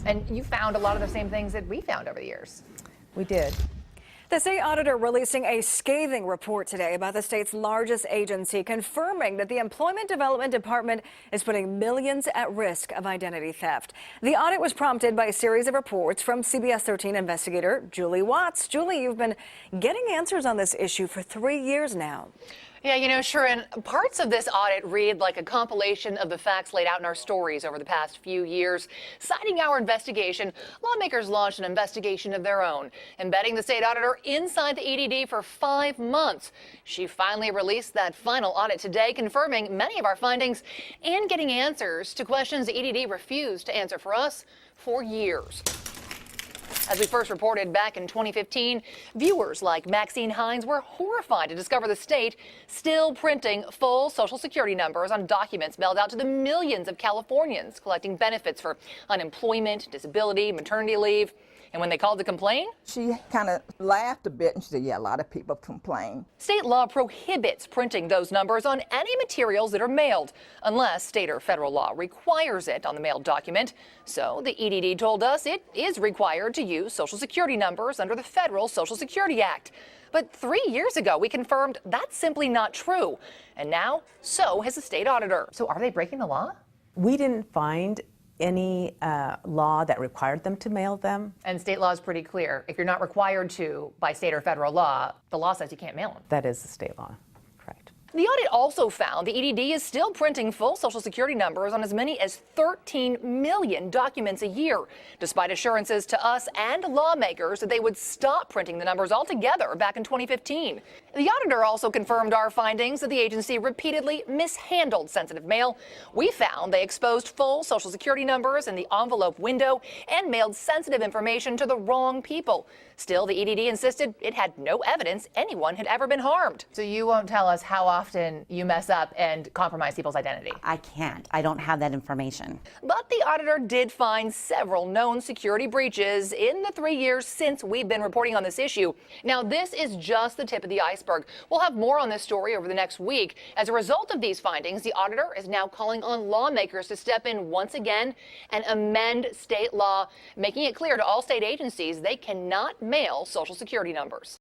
And you found a lot of the same things that we found over the years. We did. The state auditor releasing a scathing report today about the state's largest agency, confirming that the Employment Development Department is putting millions at risk of identity theft. The audit was prompted by a series of reports from CBS 13 investigator Julie Watts. Julie, you've been getting answers on this issue for 3 years now. Yeah, you know, Sharon, parts of this audit read like a compilation of the facts laid out in our stories over the past few years. Citing our investigation, lawmakers launched an investigation of their own, embedding the state auditor inside the EDD for 5 months. She finally released that final audit today, confirming many of our findings and getting answers to questions the EDD refused to answer for us for years. As we first reported back in 2015, viewers like Maxine Hines were horrified to discover the state still printing full Social Security numbers on documents mailed out to the millions of Californians collecting benefits for unemployment, disability, maternity leave. And when they called to complain, she kind of laughed a bit and she said, yeah, a lot of people complain. State law prohibits printing those numbers on any materials that are mailed, unless state or federal law requires it on the mailed document. So the EDD told us it is required to use Social Security numbers under the Federal Social Security Act. But 3 years ago, we confirmed that's simply not true. And now, so has the state auditor. So are they breaking the law? We didn't find any law that required them to mail them. And state law is pretty clear. If you're not required to by state or federal law, the law says you can't mail them. That is the state law, correct. The audit also found the EDD is still printing full Social Security numbers on as many as 13 million documents a year, despite assurances to us and lawmakers that they would stop printing the numbers altogether back in 2015. The auditor also confirmed our findings that the agency repeatedly mishandled sensitive mail. We found they exposed full Social Security numbers in the envelope window and mailed sensitive information to the wrong people. Still, the EDD insisted it had no evidence anyone had ever been harmed. So you won't tell us how often you mess up and compromise people's identity? I can't. I don't have that information. But the auditor did find several known security breaches in the 3 years since we've been reporting on this issue. Now, this is just the tip of the iceberg. We'll have more on this story over the next week. As a result of these findings, the auditor is now calling on lawmakers to step in once again and amend state law, making it clear to all state agencies they cannot mail Social Security numbers.